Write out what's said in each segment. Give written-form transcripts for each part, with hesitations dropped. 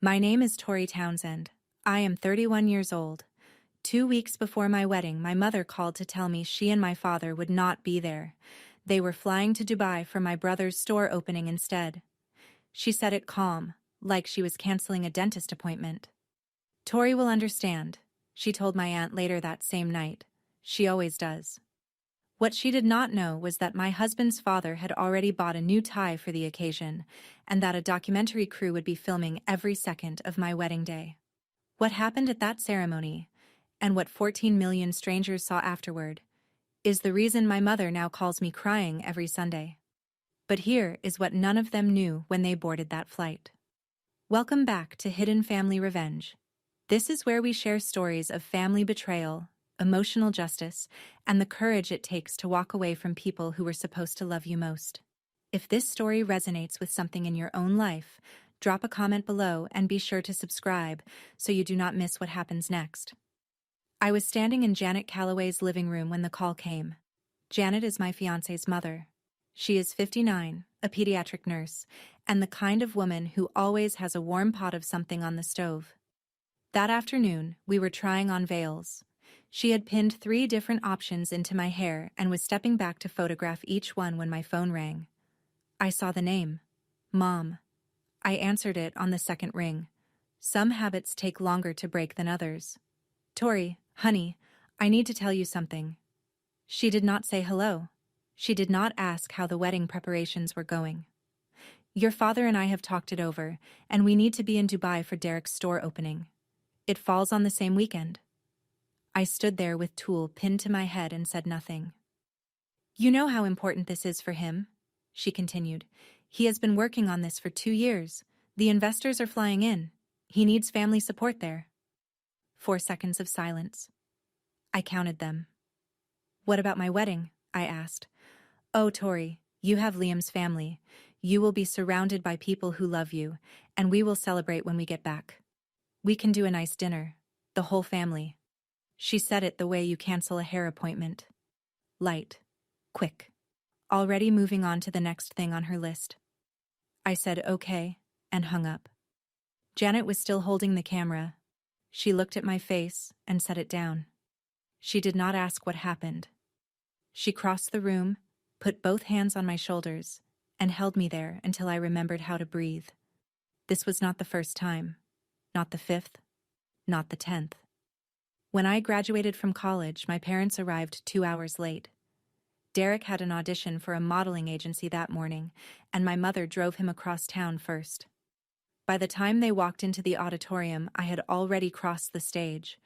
My name is Tori Townsend. I am 31 years old. 2 weeks before my wedding, my mother called to tell me she and my father would not be there. They were flying to Dubai for my brother's store opening instead. She said it calm, like she was canceling a dentist appointment. Tori will understand, she told my aunt later that same night. She always does. What she did not know was that my husband's father had already bought a new tie for the occasion, and that a documentary crew would be filming every second of my wedding day. What happened at that ceremony, and what 14 million strangers saw afterward, is the reason my mother now calls me crying every Sunday. But here is what none of them knew when they boarded that flight. Welcome back to Hidden Family Revenge. This is where we share stories of family betrayal, emotional justice, and the courage it takes to walk away from people who were supposed to love you most. If this story resonates with something in your own life, drop a comment below and be sure to subscribe so you do not miss what happens next. I was standing in Janet Calloway's living room when the call came. Janet is my fiancé's mother. She is 59, a pediatric nurse, and the kind of woman who always has a warm pot of something on the stove. That afternoon, we were trying on veils. She had pinned 3 different options into my hair and was stepping back to photograph each one when my phone rang. I saw the name. Mom. I answered it on the second ring. Some habits take longer to break than others. Tori, honey, I need to tell you something. She did not say hello. She did not ask how the wedding preparations were going. Your father and I have talked it over, and we need to be in Dubai for Derek's store opening. It falls on the same weekend. I stood there with tulle pinned to my head and said nothing. You know how important this is for him, she continued. He has been working on this for 2 years. The investors are flying in. He needs family support there. 4 seconds of silence. I counted them. What about my wedding? I asked. Oh, Tori, you have Liam's family. You will be surrounded by people who love you, and we will celebrate when we get back. We can do a nice dinner, the whole family. She said it the way you cancel a hair appointment. Light. Quick. Already moving on to the next thing on her list. I said okay, and hung up. Janet was still holding the camera. She looked at my face and set it down. She did not ask what happened. She crossed the room, put both hands on my shoulders, and held me there until I remembered how to breathe. This was not the first time. Not the 5th. Not the 10th. When I graduated from college, my parents arrived 2 hours late. Derek had an audition for a modeling agency that morning, and my mother drove him across town first. By the time they walked into the auditorium, I had already crossed the stage.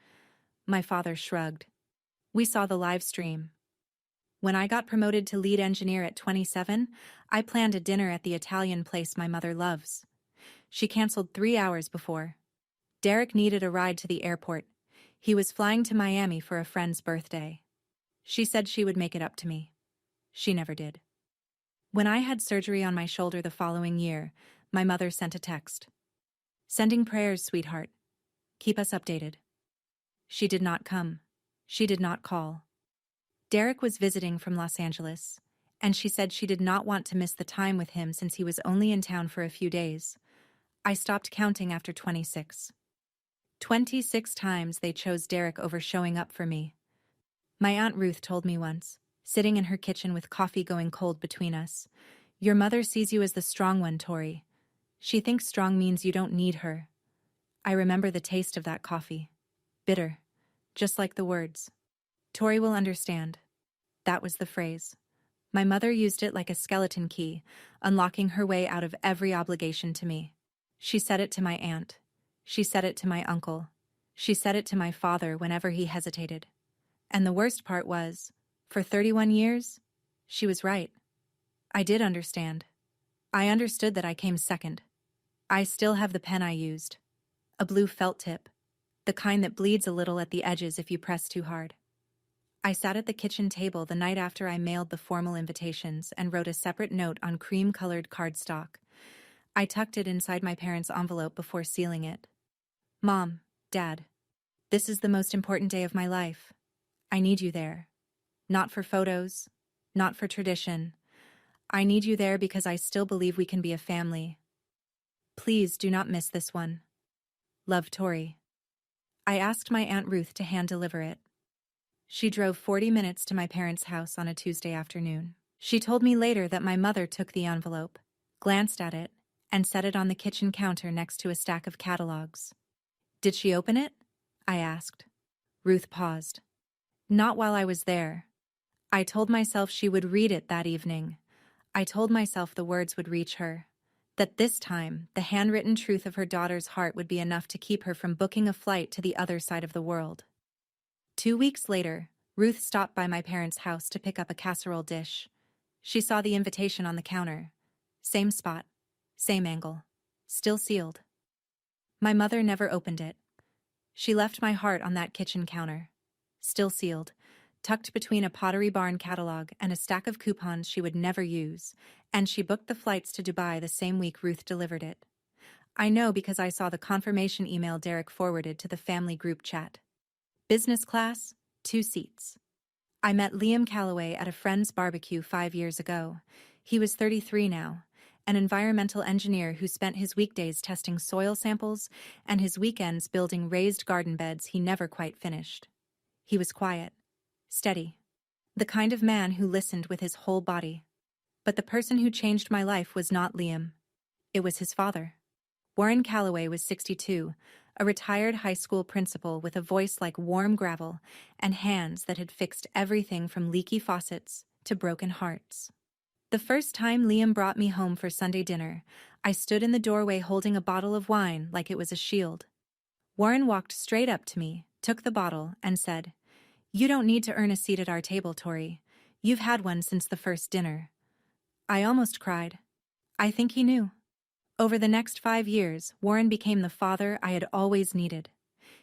My father shrugged. We saw the live stream. When I got promoted to lead engineer at 27, I planned a dinner at the Italian place my mother loves. She canceled 3 hours before. Derek needed a ride to the airport. He was flying to Miami for a friend's birthday. She said she would make it up to me. She never did. When I had surgery on my shoulder the following year, my mother sent a text. Sending prayers, sweetheart. Keep us updated. She did not come. She did not call. Derek was visiting from Los Angeles, and she said she did not want to miss the time with him since he was only in town for a few days. I stopped counting after 26. 26 times they chose Derek over showing up for me. My Aunt Ruth told me once, sitting in her kitchen with coffee going cold between us, your mother sees you as the strong one, Tori. She thinks strong means you don't need her. I remember the taste of that coffee. Bitter. Just like the words. Tori will understand. That was the phrase. My mother used it like a skeleton key, unlocking her way out of every obligation to me. She said it to my aunt. She said it to my uncle. She said it to my father whenever he hesitated. And the worst part was, for 31 years, she was right. I did understand. I understood that I came second. I still have the pen I used. A blue felt tip. The kind that bleeds a little at the edges if you press too hard. I sat at the kitchen table the night after I mailed the formal invitations and wrote a separate note on cream-colored cardstock. I tucked it inside my parents' envelope before sealing it. Mom, Dad, this is the most important day of my life. I need you there. Not for photos, not for tradition. I need you there because I still believe we can be a family. Please do not miss this one. Love, Tori. I asked my Aunt Ruth to hand-deliver it. She drove 40 minutes to my parents' house on a Tuesday afternoon. She told me later that my mother took the envelope, glanced at it, and set it on the kitchen counter next to a stack of catalogs. Did she open it? I asked. Ruth paused. Not while I was there. I told myself she would read it that evening. I told myself the words would reach her. That this time, the handwritten truth of her daughter's heart would be enough to keep her from booking a flight to the other side of the world. 2 weeks later, Ruth stopped by my parents' house to pick up a casserole dish. She saw the invitation on the counter. Same spot, same angle, still sealed. My mother never opened it. She left my heart on that kitchen counter, still sealed, tucked between a Pottery Barn catalog and a stack of coupons she would never use, and she booked the flights to Dubai the same week Ruth delivered it. I know because I saw the confirmation email Derek forwarded to the family group chat. Business class, 2 seats. I met Liam Calloway at a friend's barbecue 5 years ago. He was 33 now, an environmental engineer who spent his weekdays testing soil samples and his weekends building raised garden beds he never quite finished. He was quiet, steady, the kind of man who listened with his whole body. But the person who changed my life was not Liam. It was his father. Warren Calloway was 62, a retired high school principal with a voice like warm gravel and hands that had fixed everything from leaky faucets to broken hearts. The first time Liam brought me home for Sunday dinner, I stood in the doorway holding a bottle of wine like it was a shield. Warren walked straight up to me, took the bottle, and said, "You don't need to earn a seat at our table, Tori. You've had one since the first dinner." I almost cried. I think he knew. Over the next 5 years, Warren became the father I had always needed.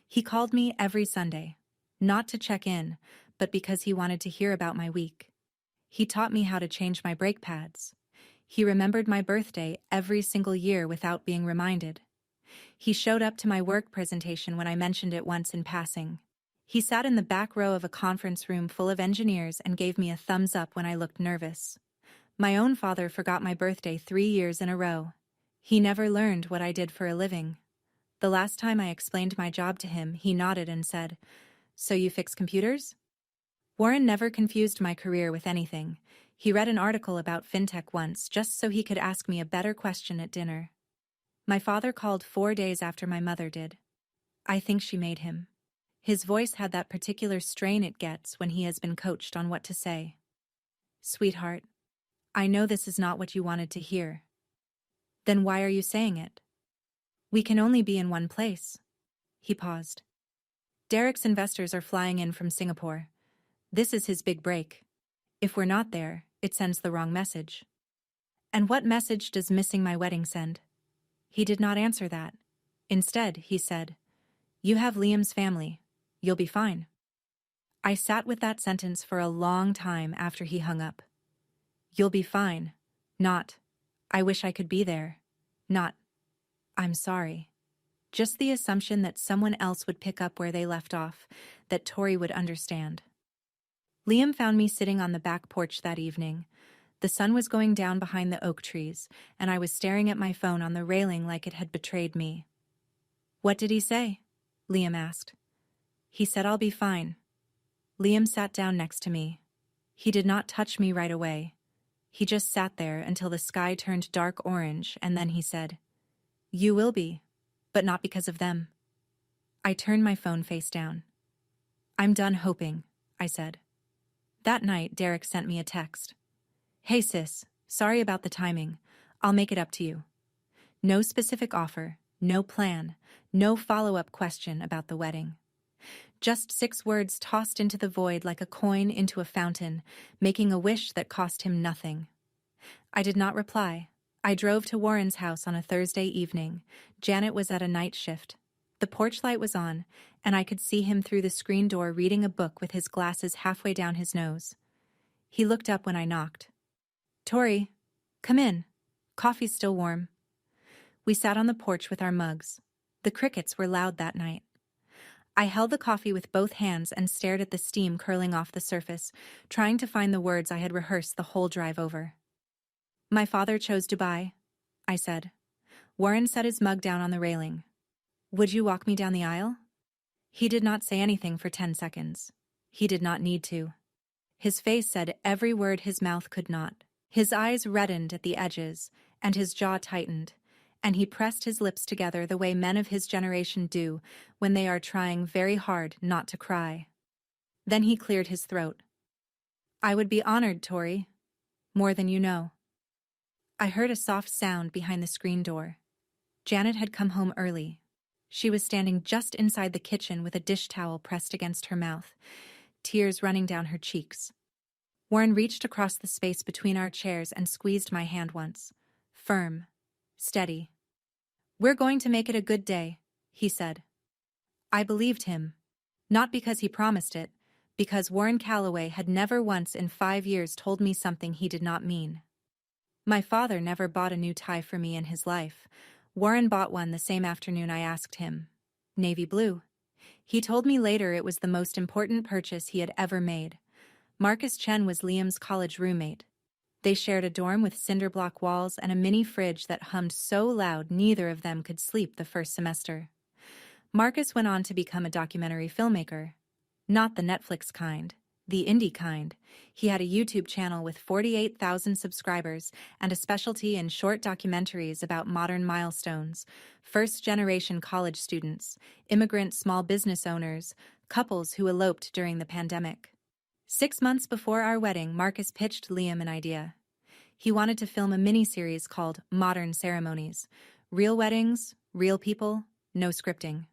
He called me every Sunday, not to check in, but because he wanted to hear about my week. He taught me how to change my brake pads. He remembered my birthday every single year without being reminded. He showed up to my work presentation when I mentioned it once in passing. He sat in the back row of a conference room full of engineers and gave me a thumbs up when I looked nervous. My own father forgot my birthday 3 years in a row. He never learned what I did for a living. The last time I explained my job to him, he nodded and said, "So you fix computers?" Warren never confused my career with anything. He read an article about fintech once just so he could ask me a better question at dinner. My father called 4 days after my mother did. I think she made him. His voice had that particular strain it gets when he has been coached on what to say. "Sweetheart, I know this is not what you wanted to hear." "Then why are you saying it?" "We can only be in one place." He paused. "Derek's investors are flying in from Singapore. This is his big break. If we're not there, it sends the wrong message." "And what message does missing my wedding send?" He did not answer that. Instead, he said, "You have Liam's family. You'll be fine." I sat with that sentence for a long time after he hung up. You'll be fine. Not, I wish I could be there. Not, I'm sorry. Just the assumption that someone else would pick up where they left off, that Tori would understand. Liam found me sitting on the back porch that evening. The sun was going down behind the oak trees, and I was staring at my phone on the railing like it had betrayed me. "What did he say?" Liam asked. "He said I'll be fine." Liam sat down next to me. He did not touch me right away. He just sat there until the sky turned dark orange, and then he said, "You will be, but not because of them." I turned my phone face down. "I'm done hoping," I said. That night, Derek sent me a text. "Hey sis, sorry about the timing. I'll make it up to you." No specific offer, no plan, no follow-up question about the wedding. Just 6 words tossed into the void like a coin into a fountain, making a wish that cost him nothing. I did not reply. I drove to Warren's house on a Thursday evening. Janet was at a night shift. The porch light was on, and I could see him through the screen door reading a book with his glasses halfway down his nose. He looked up when I knocked. "Tori, come in. Coffee's still warm." We sat on the porch with our mugs. The crickets were loud that night. I held the coffee with both hands and stared at the steam curling off the surface, trying to find the words I had rehearsed the whole drive over. "My father chose Dubai," I said. Warren set his mug down on the railing. Would you walk me down the aisle? He did not say anything for 10 seconds. He did not need to. His face said every word his mouth could not. His eyes reddened at the edges, and his jaw tightened, and he pressed his lips together the way men of his generation do when they are trying very hard not to cry. Then he cleared his throat. I would be honored, Tori. More than you know. I heard a soft sound behind the screen door. Janet had come home early. She was standing just inside the kitchen with a dish towel pressed against her mouth, tears running down her cheeks. Warren reached across the space between our chairs and squeezed my hand once. Firm. Steady. We're going to make it a good day, he said. I believed him. Not because he promised it, because Warren Calloway had never once in 5 years told me something he did not mean. My father never bought a new tie for me in his life. Warren bought one the same afternoon I asked him. Navy blue. He told me later it was the most important purchase he had ever made. Marcus Chen was Liam's college roommate. They shared a dorm with cinder block walls and a mini fridge that hummed so loud neither of them could sleep the first semester. Marcus went on to become a documentary filmmaker. Not the Netflix kind, the indie kind. He had a YouTube channel with 48,000 subscribers and a specialty in short documentaries about modern milestones, first-generation college students, immigrant small business owners, couples who eloped during the pandemic. 6 months before our wedding, Marcus pitched Liam an idea. He wanted to film a mini-series called Modern Ceremonies. Real weddings, real people, no scripting.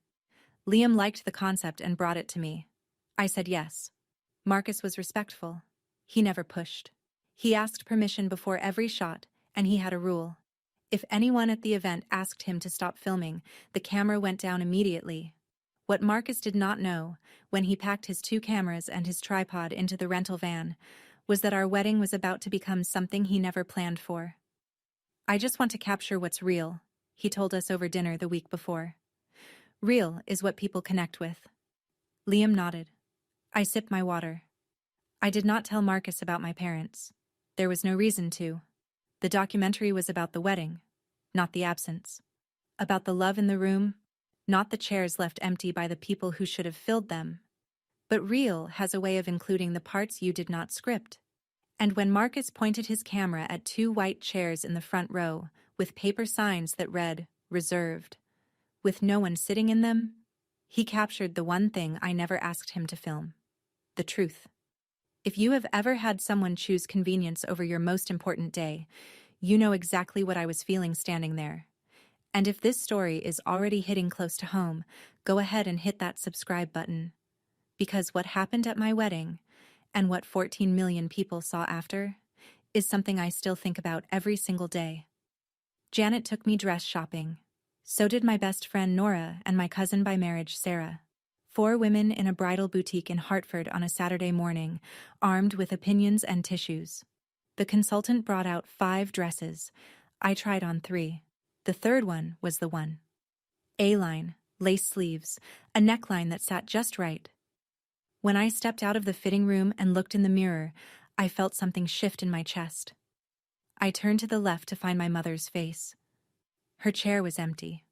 Liam liked the concept and brought it to me. I said yes. Marcus was respectful. He never pushed. He asked permission before every shot, and he had a rule. If anyone at the event asked him to stop filming, the camera went down immediately. What Marcus did not know, when he packed his 2 cameras and his tripod into the rental van, was that our wedding was about to become something he never planned for. I just want to capture what's real, he told us over dinner the week before. Real is what people connect with. Liam nodded. I sipped my water. I did not tell Marcus about my parents. There was no reason to. The documentary was about the wedding, not the absence. About the love in the room, not the chairs left empty by the people who should have filled them. But Real has a way of including the parts you did not script. And when Marcus pointed his camera at 2 white chairs in the front row, with paper signs that read, reserved, with no one sitting in them, he captured the one thing I never asked him to film. The truth. If you have ever had someone choose convenience over your most important day, you know exactly what I was feeling standing there. And if this story is already hitting close to home, go ahead and hit that subscribe button. Because what happened at my wedding, and what 14 million people saw after, is something I still think about every single day. Janet took me dress shopping. So did my best friend Nora and my cousin by marriage Sarah. 4 women in a bridal boutique in Hartford on a Saturday morning, armed with opinions and tissues. The consultant brought out 5 dresses. I tried on 3. The third one was the one. A-line, lace sleeves, a neckline that sat just right. When I stepped out of the fitting room and looked in the mirror, I felt something shift in my chest. I turned to the left to find my mother's face. Her chair was empty.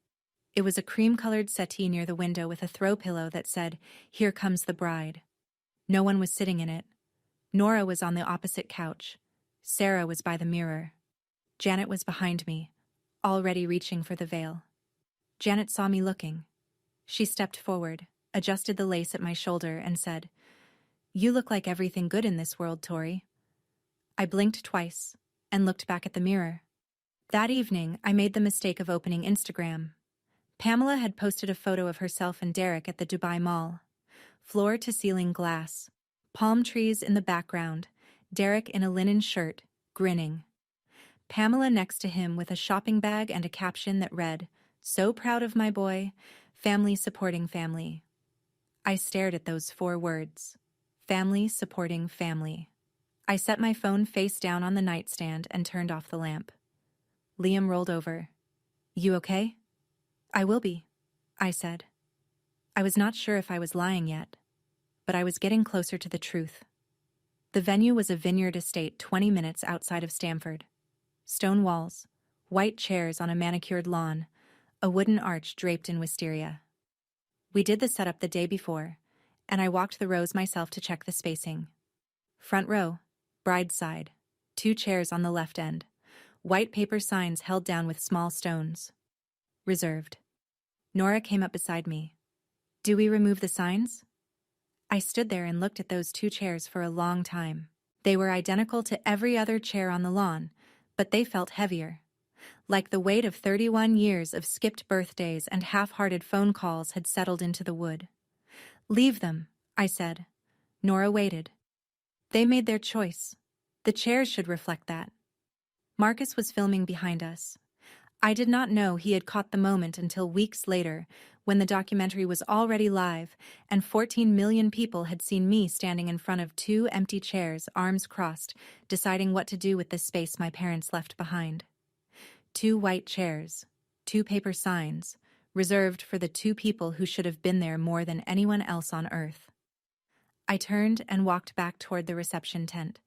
It was a cream-colored settee near the window with a throw pillow that said, "Here comes the bride." No one was sitting in it. Nora was on the opposite couch. Sarah was by the mirror. Janet was behind me, already reaching for the veil. Janet saw me looking. She stepped forward, adjusted the lace at my shoulder, and said, "You look like everything good in this world, Tori." I blinked twice and looked back at the mirror. That evening, I made the mistake of opening Instagram. Pamela had posted a photo of herself and Derek at the Dubai Mall. Floor-to-ceiling glass. Palm trees in the background. Derek in a linen shirt, grinning. Pamela next to him with a shopping bag and a caption that read, "So proud of my boy, family supporting family." I stared at those 4 words. Family supporting family. I set my phone face down on the nightstand and turned off the lamp. Liam rolled over. "You okay?" "I will be," I said. I was not sure if I was lying yet, but I was getting closer to the truth. The venue was a vineyard estate 20 minutes outside of Stamford. Stone walls, white chairs on a manicured lawn, a wooden arch draped in wisteria. We did the setup the day before, and I walked the rows myself to check the spacing. Front row, bride's side, 2 chairs on the left end, white paper signs held down with small stones. Reserved. Nora came up beside me. Do we remove the signs? I stood there and looked at those 2 chairs for a long time. They were identical to every other chair on the lawn, but they felt heavier. Like the weight of 31 years of skipped birthdays and half-hearted phone calls had settled into the wood. Leave them, I said. Nora waited. They made their choice. The chairs should reflect that. Marcus was filming behind us. I did not know he had caught the moment until weeks later, when the documentary was already live and 14 million people had seen me standing in front of 2 empty chairs, arms crossed, deciding what to do with the space my parents left behind. 2 white chairs, 2 paper signs, reserved for the 2 people who should have been there more than anyone else on earth. I turned and walked back toward the reception tent.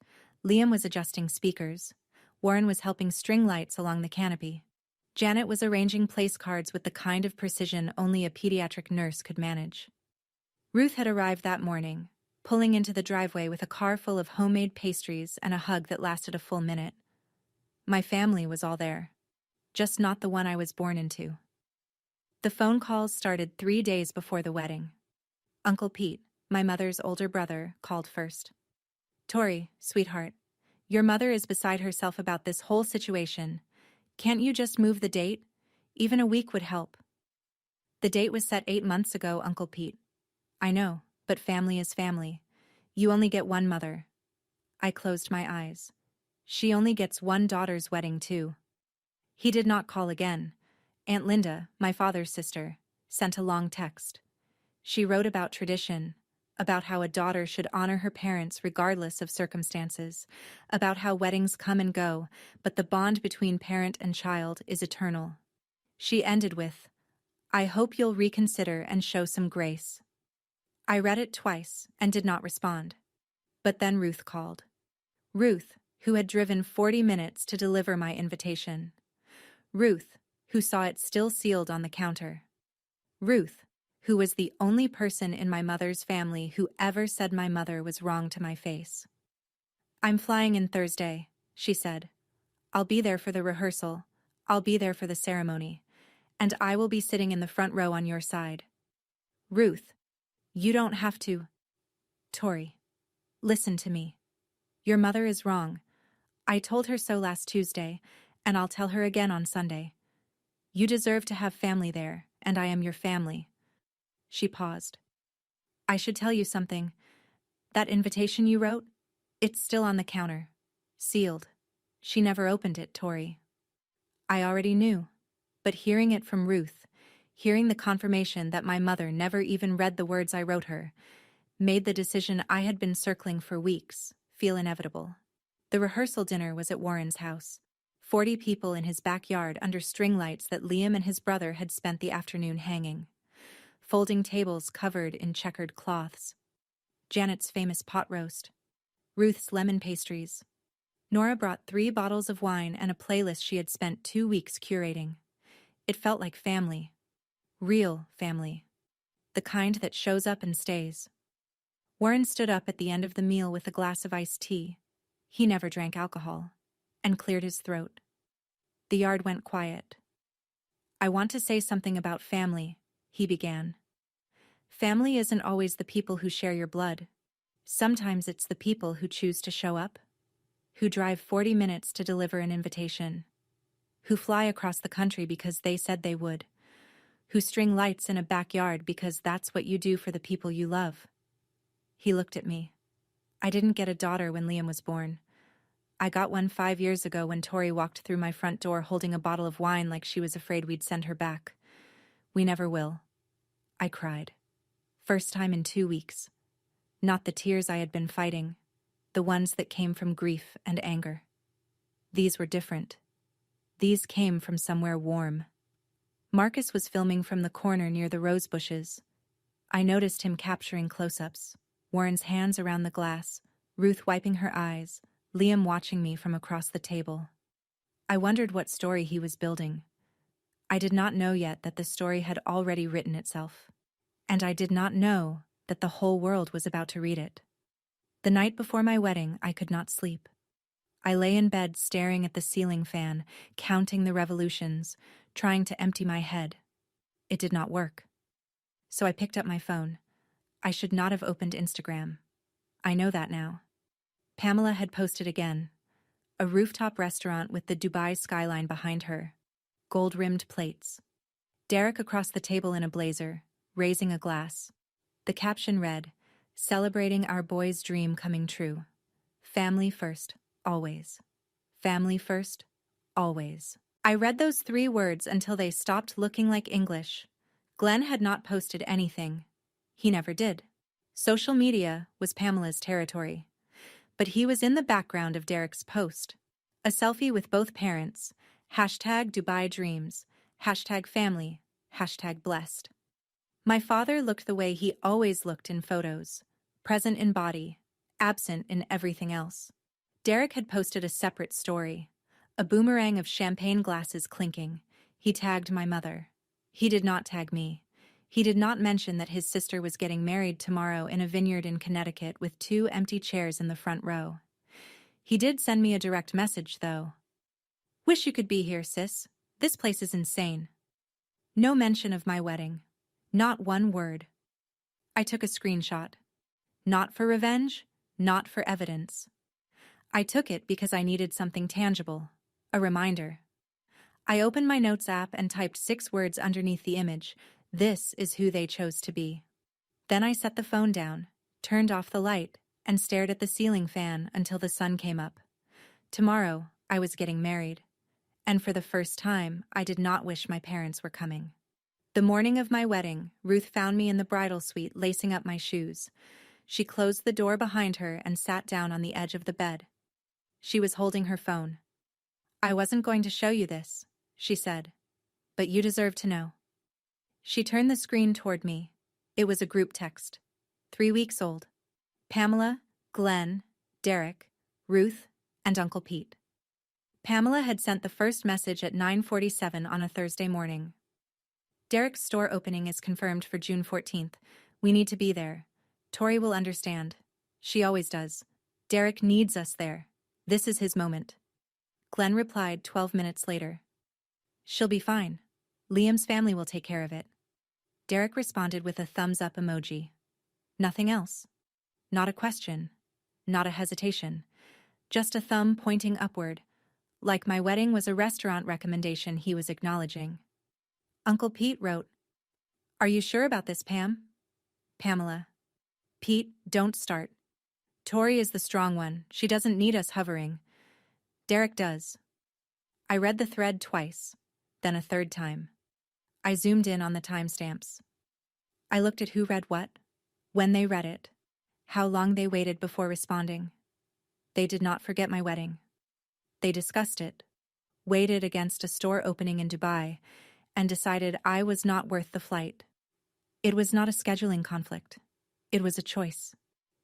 Liam was adjusting speakers. Warren was helping string lights along the canopy. Janet was arranging place cards with the kind of precision only a pediatric nurse could manage. Ruth had arrived that morning, pulling into the driveway with a car full of homemade pastries and a hug that lasted a full minute. My family was all there, just not the one I was born into. The phone calls started 3 days before the wedding. Uncle Pete, my mother's older brother, called first. Tori, sweetheart, your mother is beside herself about this whole situation. Can't you just move the date? Even a week would help. The date was set 8 months ago, Uncle Pete. I know, but family is family. You only get one mother. I closed my eyes. She only gets one daughter's wedding, too. He did not call again. Aunt Linda, my father's sister, sent a long text. She wrote about tradition, about how a daughter should honor her parents regardless of circumstances, about how weddings come and go, but the bond between parent and child is eternal. She ended with, I hope you'll reconsider and show some grace. I read it twice and did not respond. But then Ruth called. Ruth, who had driven 40 minutes to deliver my invitation. Ruth, who saw it still sealed on the counter. Ruth, who was the only person in my mother's family who ever said my mother was wrong to my face. I'm flying in Thursday, she said. I'll be there for the rehearsal, I'll be there for the ceremony, and I will be sitting in the front row on your side. Ruth, you don't have to. Tori, listen to me. Your mother is wrong. I told her so last Tuesday, and I'll tell her again on Sunday. You deserve to have family there, and I am your family. She paused. I should tell you something. That invitation you wrote? It's still on the counter. Sealed. She never opened it, Tori. I already knew. But hearing it from Ruth, hearing the confirmation that my mother never even read the words I wrote her, made the decision I had been circling for weeks feel inevitable. The rehearsal dinner was at Warren's house. 40 people in his backyard under string lights that Liam and his brother had spent the afternoon hanging. Folding tables covered in checkered cloths. Janet's famous pot roast. Ruth's lemon pastries. Nora brought 3 bottles of wine and a playlist she had spent 2 weeks curating. It felt like family. Real family. The kind that shows up and stays. Warren stood up at the end of the meal with a glass of iced tea. He never drank alcohol. And cleared his throat. The yard went quiet. I want to say something about family, he began. Family isn't always the people who share your blood. Sometimes it's the people who choose to show up, who drive 40 minutes to deliver an invitation, who fly across the country because they said they would, who string lights in a backyard because that's what you do for the people you love. He looked at me. I didn't get a daughter when Liam was born. I got one 5 years ago when Tori walked through my front door holding a bottle of wine like she was afraid we'd send her back. We never will. I cried. First time in 2 weeks. Not the tears I had been fighting, the ones that came from grief and anger. These were different. These came from somewhere warm. Marcus was filming from the corner near the rose bushes. I noticed him capturing close-ups, Warren's hands around the glass, Ruth wiping her eyes, Liam watching me from across the table. I wondered what story he was building. I did not know yet that the story had already written itself. And I did not know that the whole world was about to read it. The night before my wedding, I could not sleep. I lay in bed staring at the ceiling fan, counting the revolutions, trying to empty my head. It did not work. So I picked up my phone. I should not have opened Instagram. I know that now. Pamela had posted again. A rooftop restaurant with the Dubai skyline behind her. Gold-rimmed plates. Derek across the table in a blazer, raising a glass. The caption read, "Celebrating our boy's dream coming true. Family first, always. Family first, always." I read those 3 words until they stopped looking like English. Glenn had not posted anything. He never did. Social media was Pamela's territory. But he was in the background of Derek's post. A selfie with both parents. #DubaiDreams. #family. #blessed. My father looked the way he always looked in photos. Present in body, absent in everything else. Derek had posted a separate story. A boomerang of champagne glasses clinking. He tagged my mother. He did not tag me. He did not mention that his sister was getting married tomorrow in a vineyard in Connecticut with 2 empty chairs in the front row. He did send me a direct message, though. "Wish you could be here, sis. This place is insane." No mention of my wedding. Not one word. I took a screenshot. Not for revenge, not for evidence. I took it because I needed something tangible. A reminder. I opened my notes app and typed 6 words underneath the image. This is who they chose to be. Then I set the phone down, turned off the light, and stared at the ceiling fan until the sun came up. Tomorrow, I was getting married. And for the first time, I did not wish my parents were coming. The morning of my wedding, Ruth found me in the bridal suite lacing up my shoes. She closed the door behind her and sat down on the edge of the bed. She was holding her phone. "I wasn't going to show you this," she said, "but you deserve to know." She turned the screen toward me. It was a group text. 3 weeks old. Pamela, Glenn, Derek, Ruth, and Uncle Pete. Pamela had sent the first message at 9:47 on a Thursday morning. "Derek's store opening is confirmed for June 14th. We need to be there. Tori will understand. She always does. Derek needs us there. This is his moment." Glenn replied 12 minutes later. "She'll be fine. Liam's family will take care of it." Derek responded with a thumbs-up emoji. Nothing else. Not a question. Not a hesitation. Just a thumb pointing upward, like my wedding was a restaurant recommendation he was acknowledging. Uncle Pete wrote, "Are you sure about this, Pam?" Pamela. "Pete, don't start. Tori is the strong one. She doesn't need us hovering. Derek does." I read the thread twice, then a third time. I zoomed in on the timestamps. I looked at who read what, when they read it, how long they waited before responding. They did not forget my wedding. They discussed it, weighed it against a store opening in Dubai, and decided I was not worth the flight. It was not a scheduling conflict. It was a choice,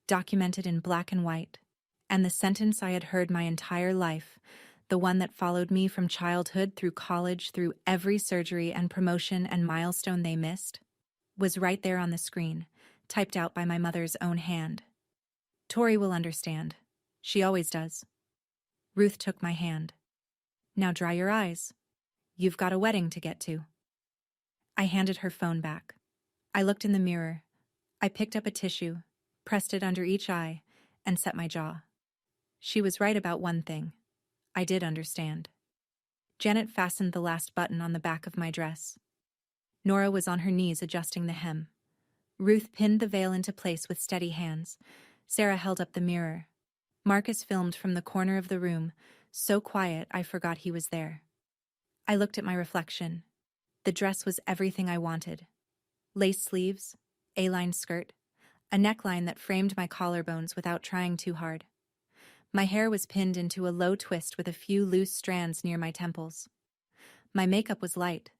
documented in black and white, and the sentence I had heard my entire life, the one that followed me from childhood through college, through every surgery and promotion and milestone they missed, was right there on the screen, typed out by my mother's own hand. "Tori will understand. She always does." Ruth took my hand. "Now dry your eyes. You've got a wedding to get to." I handed her phone back. I looked in the mirror. I picked up a tissue, pressed it under each eye, and set my jaw. She was right about one thing. I did understand. Janet fastened the last button on the back of my dress. Nora was on her knees adjusting the hem. Ruth pinned the veil into place with steady hands. Sarah held up the mirror. Marcus filmed from the corner of the room, so quiet I forgot he was there. I looked at my reflection. The dress was everything I wanted. Lace sleeves, A-line skirt, a neckline that framed my collarbones without trying too hard. My hair was pinned into a low twist with a few loose strands near my temples. My makeup was light.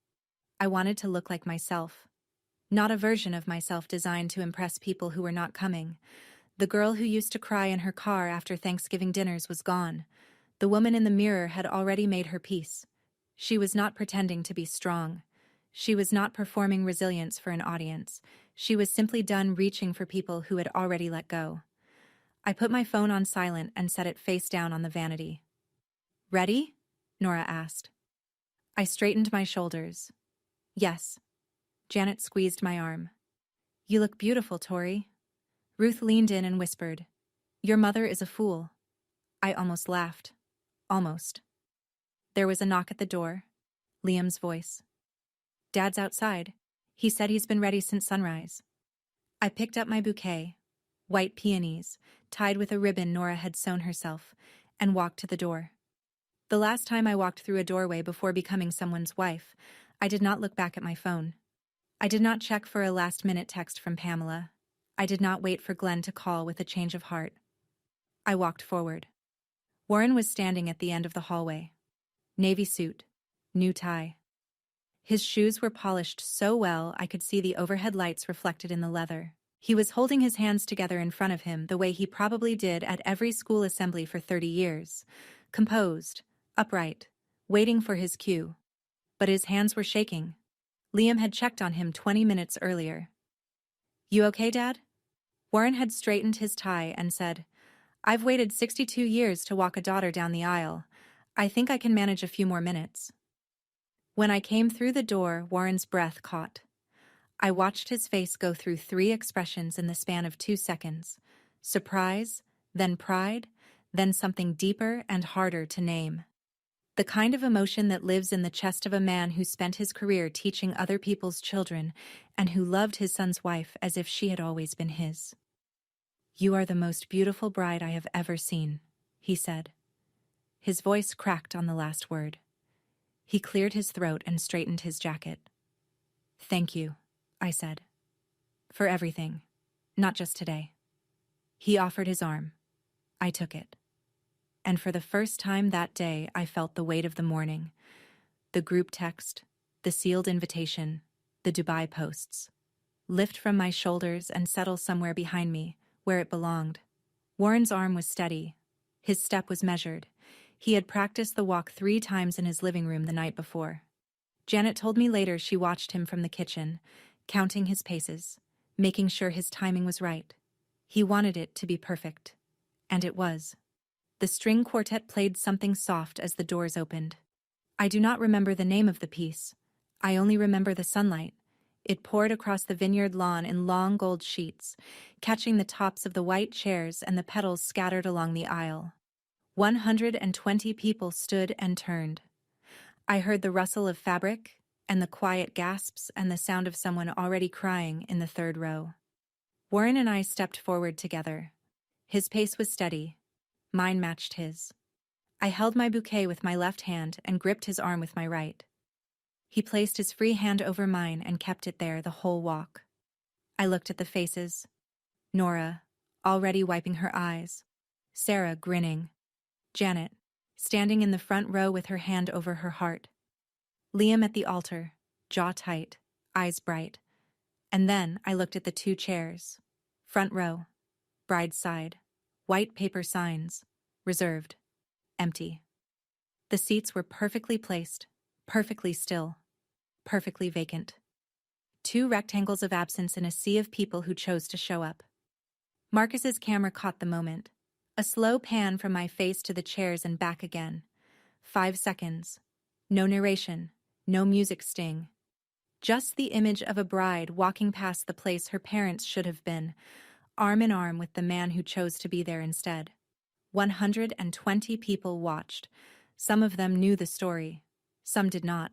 I wanted to look like myself. Not a version of myself designed to impress people who were not coming. The girl who used to cry in her car after Thanksgiving dinners was gone. The woman in the mirror had already made her peace. She was not pretending to be strong. She was not performing resilience for an audience. She was simply done reaching for people who had already let go. I put my phone on silent and set it face down on the vanity. "Ready?" Nora asked. I straightened my shoulders. "Yes." Janet squeezed my arm. "You look beautiful, Tori." Ruth leaned in and whispered, "Your mother is a fool." I almost laughed. Almost. There was a knock at the door. Liam's voice. "Dad's outside. He said he's been ready since sunrise." I picked up my bouquet, white peonies, tied with a ribbon Nora had sewn herself, and walked to the door. The last time I walked through a doorway before becoming someone's wife, I did not look back at my phone. I did not check for a last-minute text from Pamela. I did not wait for Glenn to call with a change of heart. I walked forward. Warren was standing at the end of the hallway. Navy suit, new tie. His shoes were polished so well I could see the overhead lights reflected in the leather. He was holding his hands together in front of him the way he probably did at every school assembly for 30 years. Composed, upright, waiting for his cue. But his hands were shaking. Liam had checked on him 20 minutes earlier. "You okay, Dad?" Warren had straightened his tie and said, "I've waited 62 years to walk a daughter down the aisle. I think I can manage a few more minutes." When I came through the door, Warren's breath caught. I watched his face go through 3 expressions in the span of 2 seconds. Surprise, then pride, then something deeper and harder to name. The kind of emotion that lives in the chest of a man who spent his career teaching other people's children and who loved his son's wife as if she had always been his. "You are the most beautiful bride I have ever seen," he said. His voice cracked on the last word. He cleared his throat and straightened his jacket. "Thank you," I said. "For everything, not just today." He offered his arm. I took it. And for the first time that day, I felt the weight of the morning. The group text, the sealed invitation, the Dubai posts. Lift from my shoulders and settle somewhere behind me, where it belonged. Warren's arm was steady. His step was measured. He had practiced the walk 3 times in his living room the night before. Janet told me later she watched him from the kitchen, counting his paces, making sure his timing was right. He wanted it to be perfect. And it was. The string quartet played something soft as the doors opened. I do not remember the name of the piece. I only remember the sunlight. It poured across the vineyard lawn in long gold sheets, catching the tops of the white chairs and the petals scattered along the aisle. 120 people stood and turned. I heard the rustle of fabric, and the quiet gasps and the sound of someone already crying in the 3rd row. Warren and I stepped forward together. His pace was steady. Mine matched his. I held my bouquet with my left hand and gripped his arm with my right. He placed his free hand over mine and kept it there the whole walk. I looked at the faces. Nora, already wiping her eyes. Sarah, grinning. Janet, standing in the front row with her hand over her heart. Liam at the altar, jaw tight, eyes bright. And then I looked at the 2 chairs. Front row, bride's side, white paper signs, reserved, empty. The seats were perfectly placed, perfectly still, perfectly vacant. 2 rectangles of absence in a sea of people who chose to show up. Marcus's camera caught the moment. A slow pan from my face to the chairs and back again. 5 seconds. No narration, no music sting. Just the image of a bride walking past the place her parents should have been, arm in arm with the man who chose to be there instead. 120 people watched. Some of them knew the story. Some did not.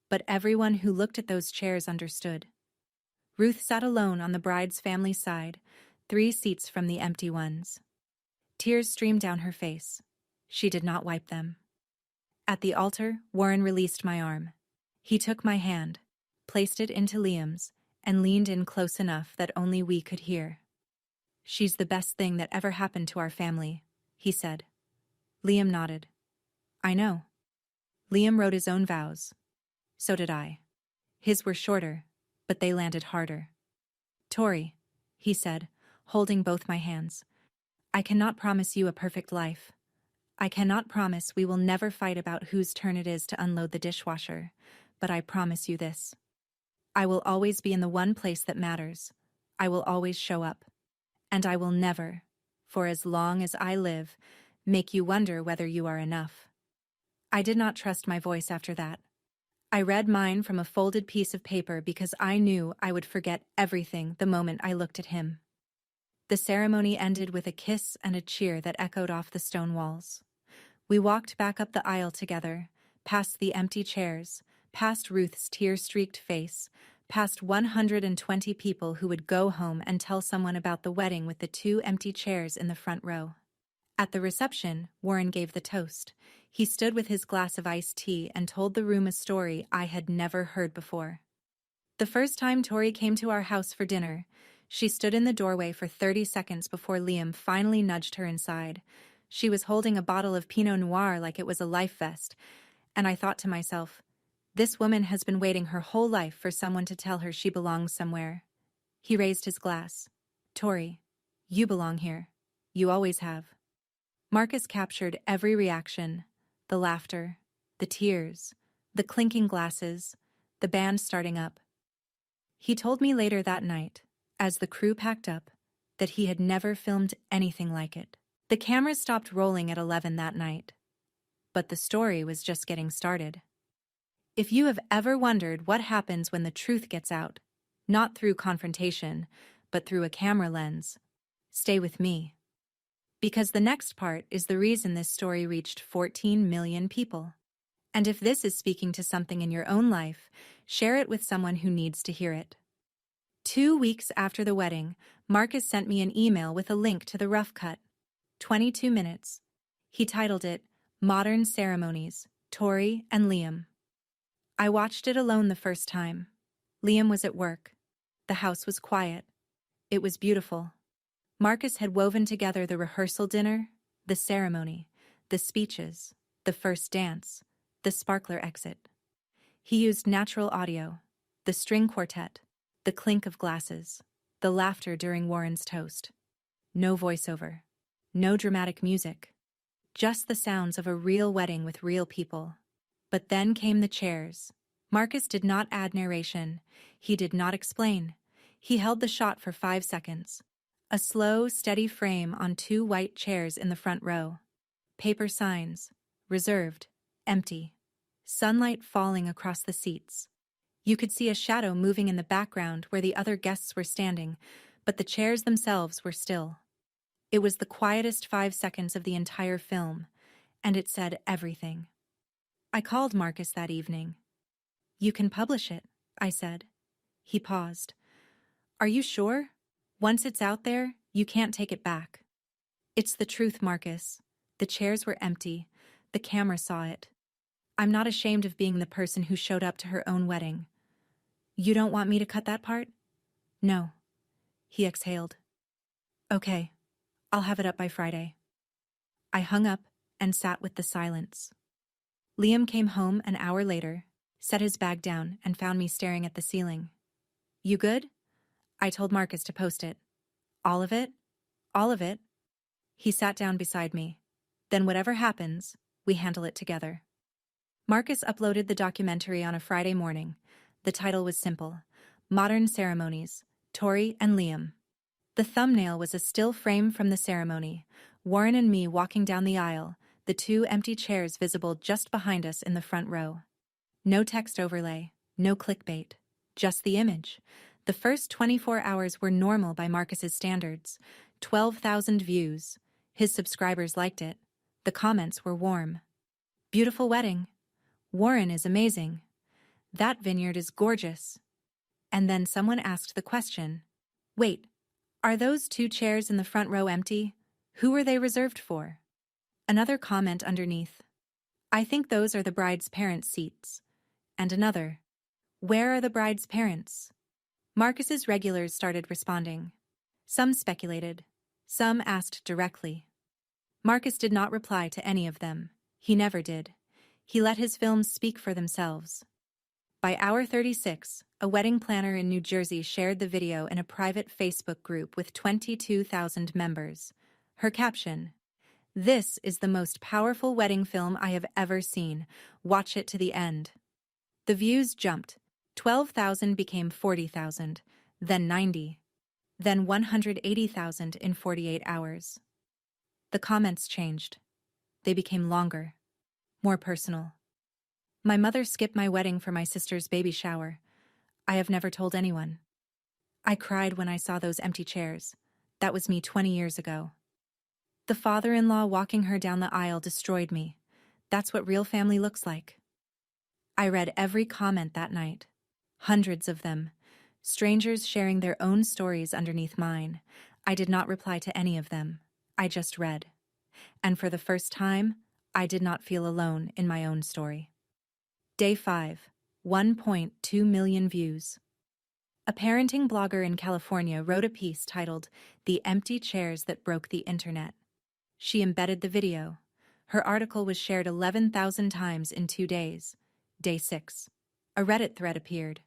But everyone who looked at those chairs understood. Ruth sat alone on the bride's family side, 3 seats from the empty ones. Tears streamed down her face. She did not wipe them. At the altar, Warren released my arm. He took my hand, placed it into Liam's, and leaned in close enough that only we could hear. "She's the best thing that ever happened to our family," he said. Liam nodded. "I know." Liam wrote his own vows. So did I. His were shorter, but they landed harder. "Tori," he said, holding both my hands, "I cannot promise you a perfect life. I cannot promise we will never fight about whose turn it is to unload the dishwasher, but I promise you this. I will always be in the one place that matters. I will always show up. And I will never, for as long as I live, make you wonder whether you are enough. I did not trust my voice after that. I read mine from a folded piece of paper because I knew I would forget everything the moment I looked at him. The ceremony ended with a kiss and a cheer that echoed off the stone walls. We walked back up the aisle together, past the empty chairs, past Ruth's tear-streaked face, past 120 people who would go home and tell someone about the wedding with the 2 empty chairs in the front row. At the reception, Warren gave the toast. He stood with his glass of iced tea and told the room a story I had never heard before. The first time Tori came to our house for dinner, she stood in the doorway for 30 seconds before Liam finally nudged her inside. She was holding a bottle of Pinot Noir like it was a life vest, and I thought to myself, this woman has been waiting her whole life for someone to tell her she belongs somewhere. He raised his glass. Tori, you belong here. You always have. Marcus captured every reaction, the laughter, the tears, the clinking glasses, the band starting up. He told me later that night, as the crew packed up, that he had never filmed anything like it. The cameras stopped rolling at 11 that night. But the story was just getting started. If you have ever wondered what happens when the truth gets out, not through confrontation, but through a camera lens, stay with me. Because the next part is the reason this story reached 14 million people. And if this is speaking to something in your own life, share it with someone who needs to hear it. 2 weeks after the wedding, Marcus sent me an email with a link to the rough cut. 22 minutes. He titled it, Modern Ceremonies, Tori and Liam. I watched it alone the first time. Liam was at work. The house was quiet. It was beautiful. Marcus had woven together the rehearsal dinner, the ceremony, the speeches, the first dance, the sparkler exit. He used natural audio, the string quartet, the clink of glasses, the laughter during Warren's toast. No voiceover, no dramatic music, just the sounds of a real wedding with real people. But then came the chairs. Marcus did not add narration. He did not explain. He held the shot for 5 seconds. A slow, steady frame on 2 white chairs in the front row. Paper signs, reserved, empty. Sunlight falling across the seats. You could see a shadow moving in the background where the other guests were standing, but the chairs themselves were still. It was the quietest 5 seconds of the entire film, and it said everything. I called Marcus that evening. You can publish it, I said. He paused. Are you sure? Once it's out there, you can't take it back. It's the truth, Marcus. The chairs were empty. The camera saw it. I'm not ashamed of being the person who showed up to her own wedding. You don't want me to cut that part? No. He exhaled. Okay, I'll have it up by Friday. I hung up and sat with the silence. Liam came home an hour later, set his bag down, and found me staring at the ceiling. You good? I told Marcus to post it. All of it? All of it? He sat down beside me. Then whatever happens, we handle it together. Marcus uploaded the documentary on a Friday morning. The title was simple, Modern Ceremonies, Tori and Liam. The thumbnail was a still frame from the ceremony, Warren and me walking down the aisle, the 2 empty chairs visible just behind us in the front row. No text overlay, no clickbait, just the image. The first 24 hours were normal by Marcus's standards. 12,000 views. His subscribers liked it. The comments were warm. Beautiful wedding. Warren is amazing. That vineyard is gorgeous. And then someone asked the question, wait, are those 2 chairs in the front row empty? Who were they reserved for? Another comment underneath, I think those are the bride's parents' seats. And another, where are the bride's parents? Marcus's regulars started responding. Some speculated. Some asked directly. Marcus did not reply to any of them. He never did. He let his films speak for themselves. By hour 36, a wedding planner in New Jersey shared the video in a private Facebook group with 22,000 members. Her caption, This is the most powerful wedding film I have ever seen. Watch it to the end. The views jumped. 12,000 became 40,000, then 90, then 180,000 in 48 hours. The comments changed. They became longer, more personal. My mother skipped my wedding for my sister's baby shower. I have never told anyone. I cried when I saw those empty chairs. That was me 20 years ago. The father-in-law walking her down the aisle destroyed me. That's what real family looks like. I read every comment that night. Hundreds of them. Strangers sharing their own stories underneath mine. I did not reply to any of them. I just read. And for the first time, I did not feel alone in my own story. Day 5. 1.2 million views. A parenting blogger in California wrote a piece titled, "The Empty Chairs That Broke the Internet." She embedded the video. Her article was shared 11,000 times in 2 days. Day 6. A Reddit thread appeared.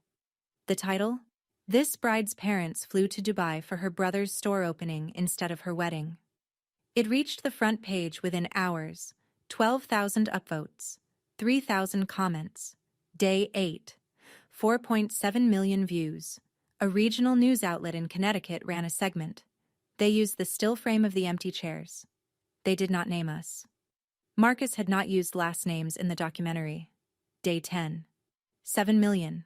The title? This bride's parents flew to Dubai for her brother's store opening instead of her wedding. It reached the front page within hours. 12,000 upvotes. 3,000 comments. Day 8. 4.7 million views. A regional news outlet in Connecticut ran a segment. They used the still frame of the empty chairs. They did not name us. Marcus had not used last names in the documentary. Day 10. 7 million.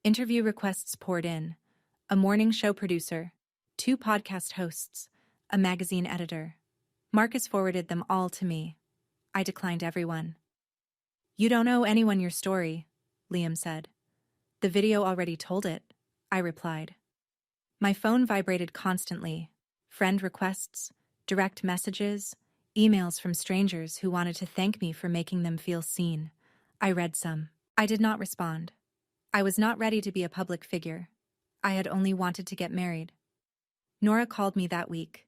Interview requests poured in. A morning show producer, 2 podcast hosts, a magazine editor. Marcus forwarded them all to me. I declined everyone. "You don't owe anyone your story," Liam said. "The video already told it," I replied. My phone vibrated constantly. Friend requests, direct messages, emails from strangers who wanted to thank me for making them feel seen. I read some. I did not respond. I was not ready to be a public figure. I had only wanted to get married. Nora called me that week.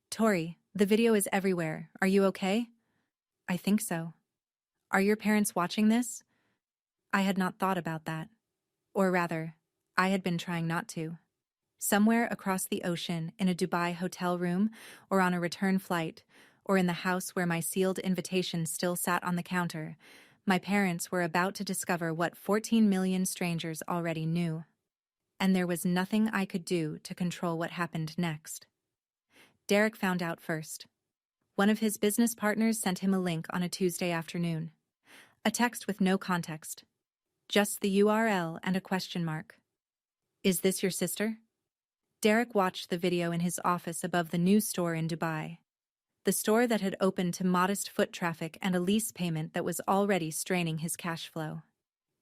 "Tori, the video is everywhere. Are you okay?" "I think so." "Are your parents watching this?" I had not thought about that. Or rather, I had been trying not to. Somewhere across the ocean, in a Dubai hotel room, or on a return flight, or in the house where my sealed invitation still sat on the counter, my parents were about to discover what 14 million strangers already knew. And there was nothing I could do to control what happened next. Derek found out first. One of his business partners sent him a link on a Tuesday afternoon. A text with no context. Just the URL and a question mark. "Is this your sister?" Derek watched the video in his office above the new store in Dubai. The store that had opened to modest foot traffic and a lease payment that was already straining his cash flow.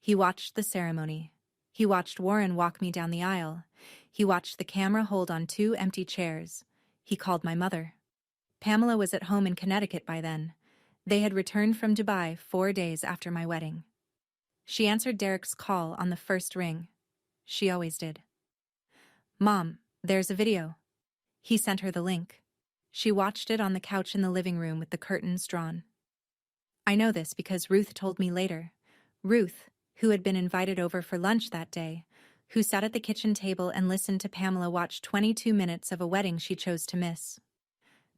He watched the ceremony. He watched Warren walk me down the aisle. He watched the camera hold on 2 empty chairs. He called my mother. Pamela was at home in Connecticut by then. They had returned from Dubai 4 days after my wedding. She answered Derek's call on the first ring. She always did. "Mom, there's a video." He sent her the link. She watched it on the couch in the living room with the curtains drawn. I know this because Ruth told me later. Ruth, who had been invited over for lunch that day, who sat at the kitchen table and listened to Pamela watch 22 minutes of a wedding she chose to miss.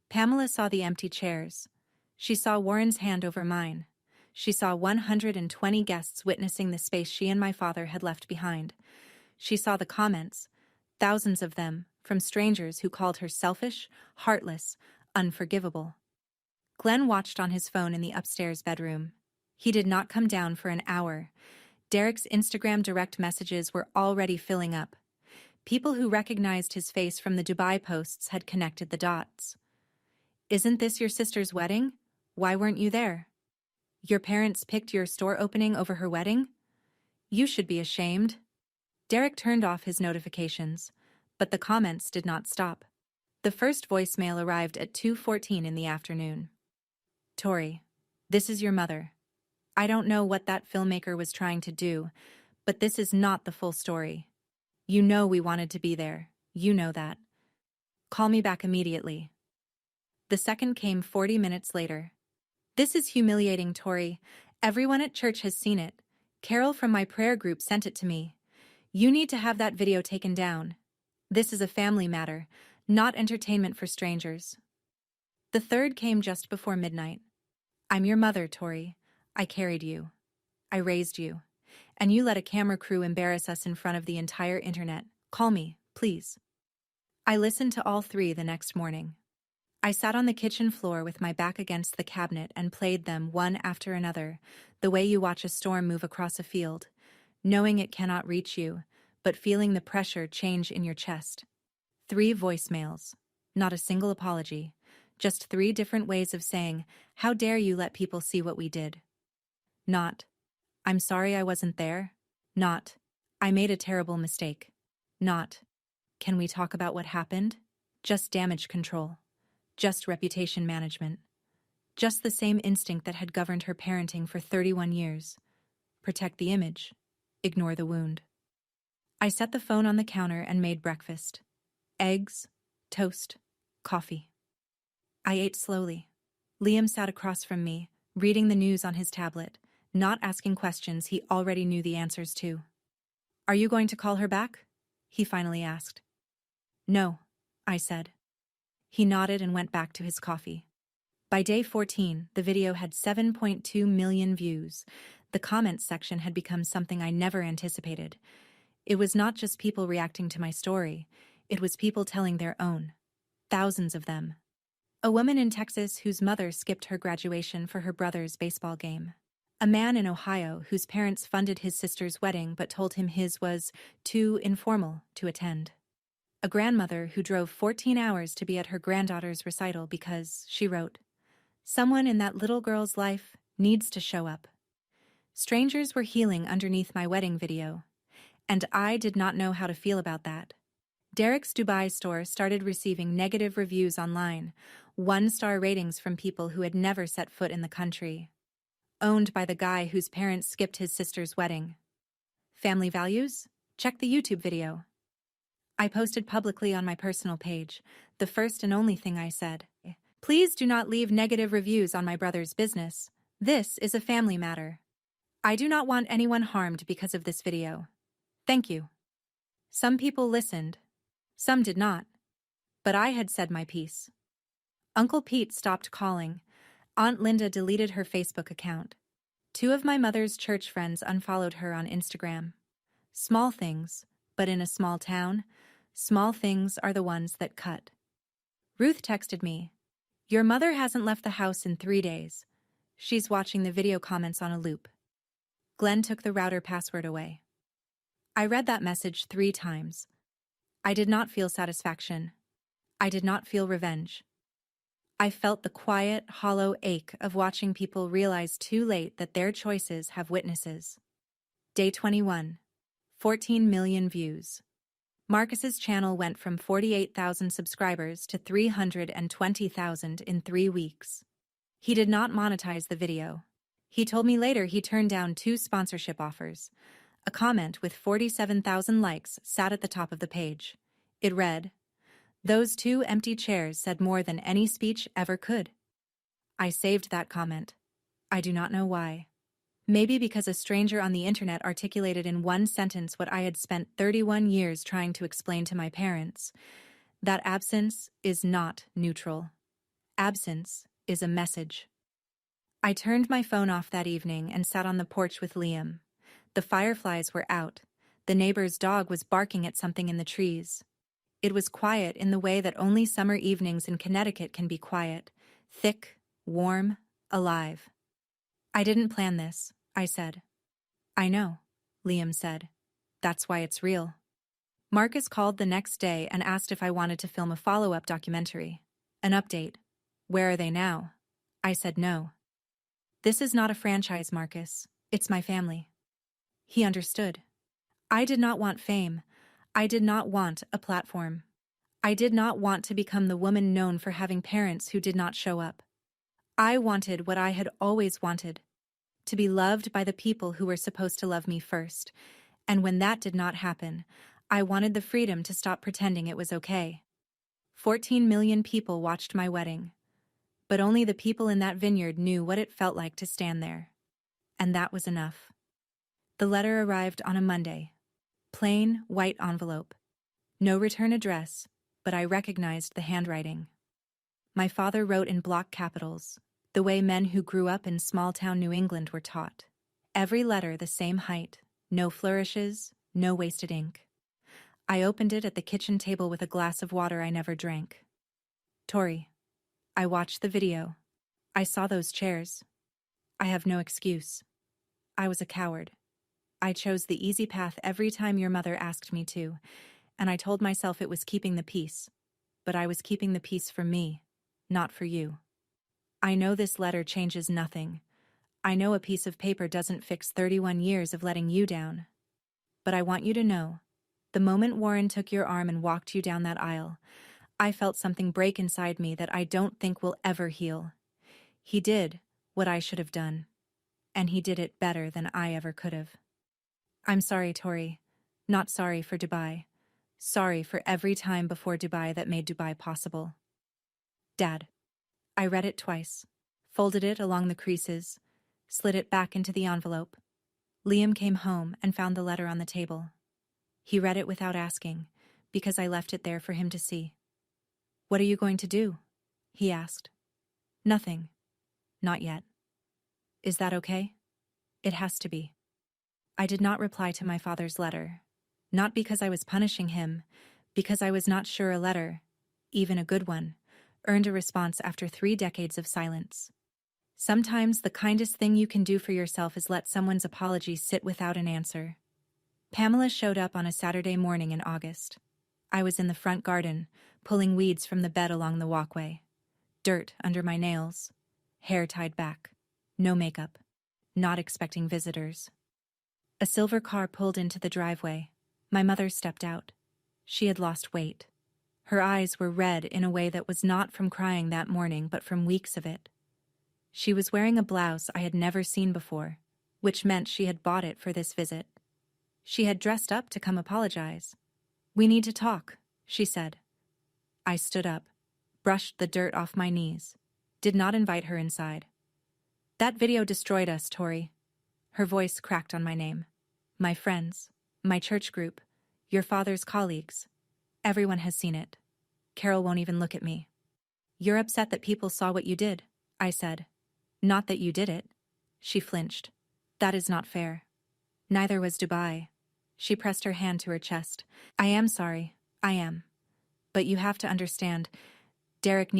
Pamela saw the empty chairs. She saw Warren's hand over mine. She saw 120 guests witnessing the space she and my father had left behind. She saw the comments, thousands of them, from strangers who called her selfish, heartless, unforgivable. Glenn watched on his phone in the upstairs bedroom. He did not come down for an hour. Derek's Instagram direct messages were already filling up. People who recognized his face from the Dubai posts had connected the dots. "Isn't this your sister's wedding? Why weren't you there? Your parents picked your store opening over her wedding? You should be ashamed." Derek turned off his notifications, but the comments did not stop. The first voicemail arrived at 2:14 in the afternoon. "Tori, this is your mother. I don't know what that filmmaker was trying to do, but this is not the full story. You know we wanted to be there. You know that. Call me back immediately." The second came 40 minutes later. "This is humiliating, Tori. Everyone at church has seen it. Carol from my prayer group sent it to me. You need to have that video taken down. This is a family matter, not entertainment for strangers." The third came just before midnight. I'm your mother, Tori. I carried you. I raised you. And you let a camera crew embarrass us in front of the entire internet. Call me, please. I listened to all three the next morning. I sat on the kitchen floor with my back against the cabinet and played them one after another, the way you watch a storm move across a field, knowing it cannot reach you, but feeling the pressure change in your chest. 3 voicemails. Not a single apology. Just 3 different ways of saying, how dare you let people see what we did. Not, I'm sorry I wasn't there. Not, I made a terrible mistake. Not, can we talk about what happened? Just damage control. Just reputation management. Just the same instinct that had governed her parenting for 31 years. Protect the image. Ignore the wound. I set the phone on the counter and made breakfast. Eggs, toast, coffee. I ate slowly. Liam sat across from me, reading the news on his tablet, not asking questions he already knew the answers to. Are you going to call her back? He finally asked. No, I said. He nodded and went back to his coffee. By day 14, the video had 7.2 million views. The comments section had become something I never anticipated. It was not just people reacting to my story, it was people telling their own. Thousands of them. A woman in Texas whose mother skipped her graduation for her brother's baseball game. A man in Ohio whose parents funded his sister's wedding but told him his was too informal to attend. A grandmother who drove 14 hours to be at her granddaughter's recital because, she wrote, someone in that little girl's life needs to show up. Strangers were healing underneath my wedding video, and I did not know how to feel about that. Derek's Dubai store started receiving negative reviews online, 1-star ratings from people who had never set foot in the country. Owned by the guy whose parents skipped his sister's wedding. Family values? Check the YouTube video. I posted publicly on my personal page, the first and only thing I said. Please do not leave negative reviews on my brother's business. This is a family matter. I do not want anyone harmed because of this video. Thank you. Some people listened. Some did not. But I had said my piece. Uncle Pete stopped calling. Aunt Linda deleted her Facebook account. 2 of my mother's church friends unfollowed her on Instagram. Small things, but in a small town, small things are the ones that cut. Ruth texted me, your mother hasn't left the house in 3 days. She's watching the video comments on a loop. Glenn took the router password away. I read that message 3 times. I did not feel satisfaction. I did not feel revenge. I felt the quiet, hollow ache of watching people realize too late that their choices have witnesses. Day 21. 14 million views. Marcus's channel went from 48,000 subscribers to 320,000 in 3 weeks. He did not monetize the video. He told me later he turned down 2 sponsorship offers. A comment with 47,000 likes sat at the top of the page. It read, those 2 empty chairs said more than any speech ever could. I saved that comment. I do not know why. Maybe because a stranger on the internet articulated in 1 sentence what I had spent 31 years trying to explain to my parents. That absence is not neutral. Absence is a message. I turned my phone off that evening and sat on the porch with Liam. The fireflies were out. The neighbor's dog was barking at something in the trees. It was quiet in the way that only summer evenings in Connecticut can be quiet, thick, warm, alive. I didn't plan this, I said. I know, Liam said. That's why it's real. Marcus called the next day and asked if I wanted to film a follow-up documentary. An update. Where are they now? I said no. This is not a franchise, Marcus. It's my family. He understood. I did not want fame. I did not want a platform. I did not want to become the woman known for having parents who did not show up. I wanted what I had always wanted, to be loved by the people who were supposed to love me first, and when that did not happen, I wanted the freedom to stop pretending it was okay. 14 million people watched my wedding, but only the people in that vineyard knew what it felt like to stand there. And that was enough. The letter arrived on a Monday. Plain, white envelope. No return address, but I recognized the handwriting. My father wrote in block capitals, the way men who grew up in small-town New England were taught. Every letter the same height, no flourishes, no wasted ink. I opened it at the kitchen table with a glass of water I never drank. Tori. I watched the video. I saw those chairs. I have no excuse. I was a coward. I chose the easy path every time your mother asked me to, and I told myself it was keeping the peace. But I was keeping the peace for me, not for you. I know this letter changes nothing. I know a piece of paper doesn't fix 31 years of letting you down. But I want you to know, the moment Warren took your arm and walked you down that aisle, I felt something break inside me that I don't think will ever heal. He did what I should have done, and he did it better than I ever could have. I'm sorry, Tori. Not sorry for Dubai. Sorry for every time before Dubai that made Dubai possible. Dad. I read it twice, folded it along the creases, slid it back into the envelope. Liam came home and found the letter on the table. He read it without asking, because I left it there for him to see. What are you going to do? He asked. Nothing. Not yet. Is that okay? It has to be. I did not reply to my father's letter, not because I was punishing him, because I was not sure a letter, even a good one, earned a response after 3 decades of silence. Sometimes the kindest thing you can do for yourself is let someone's apology sit without an answer. Pamela showed up on a Saturday morning in August. I was in the front garden, pulling weeds from the bed along the walkway. Dirt under my nails, hair tied back, no makeup, not expecting visitors. A silver car pulled into the driveway. My mother stepped out. She had lost weight. Her eyes were red in a way that was not from crying that morning but from weeks of it. She was wearing a blouse I had never seen before, which meant she had bought it for this visit. She had dressed up to come apologize. "We need to talk," she said. I stood up, brushed the dirt off my knees, did not invite her inside. "That video destroyed us, Tori." Her voice cracked on my name. "My friends, my church group, your father's colleagues. Everyone has seen it. Carol won't even look at me." "You're upset that people saw what you did," I said. "Not that you did it." She flinched. "That is not fair." Neither was Dubai. She pressed her hand to her chest. "I am sorry. I am. But you have to understand, Derek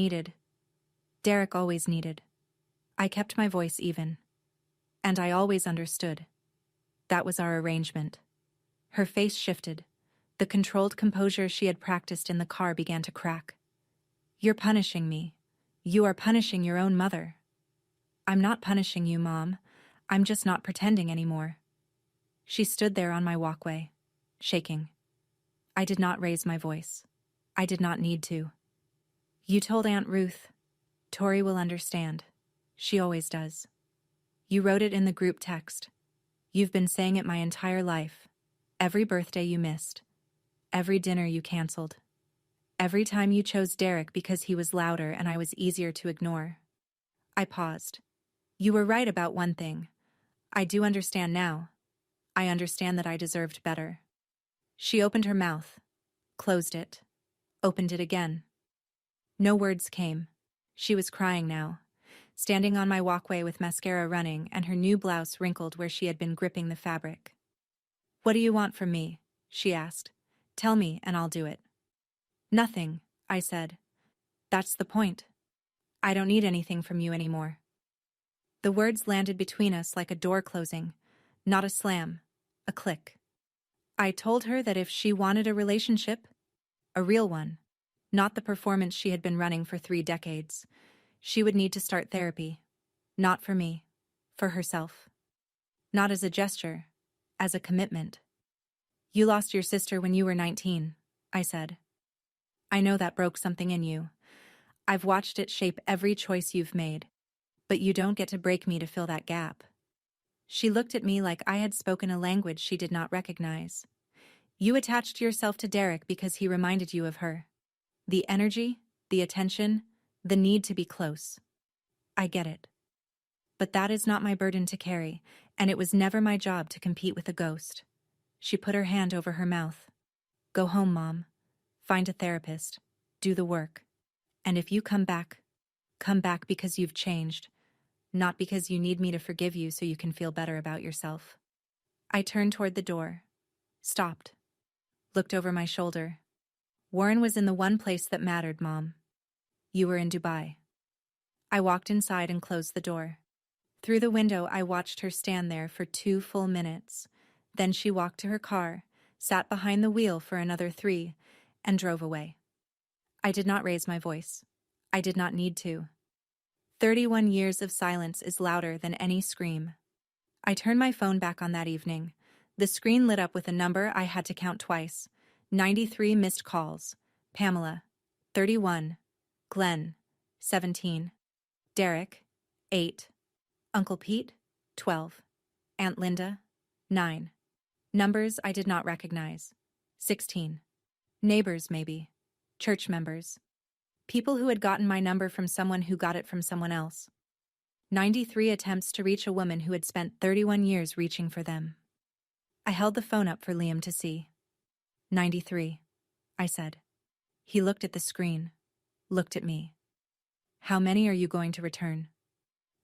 always needed. I kept my voice even. And I always understood. That was our arrangement." Her face shifted. The controlled composure she had practiced in the car began to crack. "You're punishing me. You are punishing your own mother." "I'm not punishing you, Mom. I'm just not pretending anymore." She stood there on my walkway, shaking. I did not raise my voice. I did not need to. "You told Aunt Ruth. Tori will understand. She always does. You wrote it in the group text. You've been saying it my entire life. Every birthday you missed. Every dinner you canceled. Every time you chose Derek because he was louder and I was easier to ignore." I paused. "You were right about one thing. I do understand now. I understand that I deserved better." She opened her mouth, closed it, opened it again. No words came. She was crying now, standing on my walkway with mascara running and her new blouse wrinkled where she had been gripping the fabric. "What do you want from me?" she asked. "Tell me and I'll do it." "Nothing," I said. "That's the point. I don't need anything from you anymore." The words landed between us like a door closing, not a slam, a click. I told her that if she wanted a relationship, a real one, not the performance she had been running for 3 decades, she would need to start therapy. Not for me, for herself. Not as a gesture, as a commitment. "You lost your sister when you were 19, I said. "I know that broke something in you. I've watched it shape every choice you've made. But you don't get to break me to fill that gap." She looked at me like I had spoken a language she did not recognize. "You attached yourself to Derek because he reminded you of her. The energy, the attention, the need to be close. I get it. But that is not my burden to carry, and it was never my job to compete with a ghost." She put her hand over her mouth. "Go home, Mom. Find a therapist. Do the work. And if you come back, come back because you've changed, not because you need me to forgive you so you can feel better about yourself. I turned toward the door, stopped, looked over my shoulder. Warren was in the one place that mattered, Mom. You were in Dubai. I walked inside and closed the door. Through the window, I watched her stand there for 2 full minutes. Then she walked to her car, sat behind the wheel for another 3, and drove away. I did not raise my voice. I did not need to. 31 years of silence is louder than any scream. I turned my phone back on that evening. The screen lit up with a number I had to count twice. 93 missed calls. Pamela, 31. Glenn, 17. Derek, 8. Uncle Pete, 12. Aunt Linda, 9. Numbers I did not recognize. 16. Neighbors, maybe. Church members. People who had gotten my number from someone who got it from someone else. 93 attempts to reach a woman who had spent 31 years reaching for them. I held the phone up for Liam to see. 93, I said. He looked at the screen, looked at me. How many are you going to return?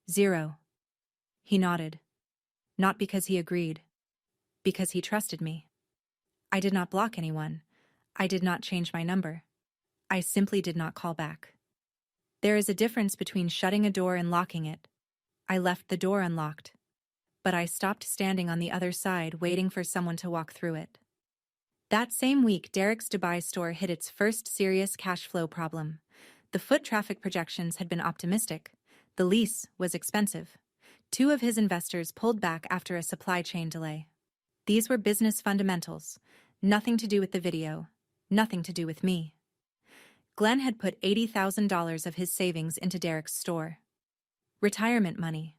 0. He nodded. Not because he agreed. Because he trusted me. I did not block anyone. I did not change my number. I simply did not call back. There is a difference between shutting a door and locking it. I left the door unlocked. But I stopped standing on the other side waiting for someone to walk through it. That same week, Derek's Dubai store hit its first serious cash flow problem. The foot traffic projections had been optimistic. The lease was expensive. 2 of his investors pulled back after a supply chain delay. These were business fundamentals. Nothing to do with the video. Nothing to do with me. Glenn had put $80,000 of his savings into Derek's store. Retirement money.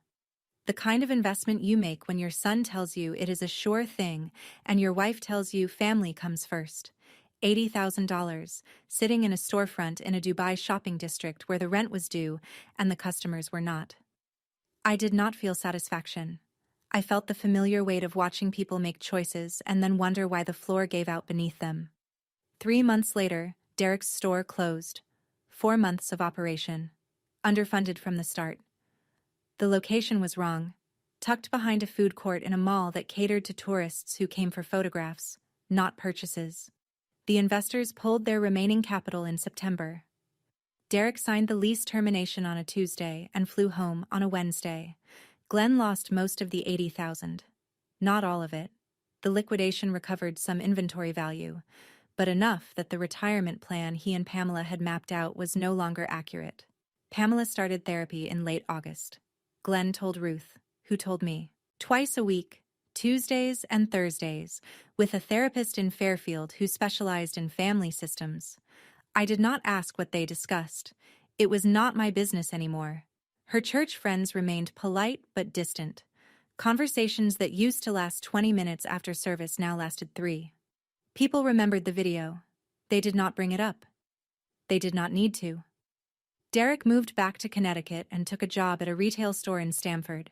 The kind of investment you make when your son tells you it is a sure thing and your wife tells you family comes first. $80,000, sitting in a storefront in a Dubai shopping district where the rent was due and the customers were not. I did not feel satisfaction. I felt the familiar weight of watching people make choices and then wonder why the floor gave out beneath them. 3 months later, Derek's store closed. 4 months of operation. Underfunded from the start. The location was wrong. Tucked behind a food court in a mall that catered to tourists who came for photographs, not purchases. The investors pulled their remaining capital in September. Derek signed the lease termination on a Tuesday and flew home on a Wednesday. Glenn lost most of the $80,000. Not all of it. The liquidation recovered some inventory value, but enough that the retirement plan he and Pamela had mapped out was no longer accurate. Pamela started therapy in late August. Glenn told Ruth, who told me, twice a week, Tuesdays and Thursdays, with a therapist in Fairfield who specialized in family systems. I did not ask what they discussed. It was not my business anymore. Her church friends remained polite but distant. Conversations that used to last 20 minutes after service now lasted 3. People remembered the video. They did not bring it up. They did not need to. Derek moved back to Connecticut and took a job at a retail store in Stamford.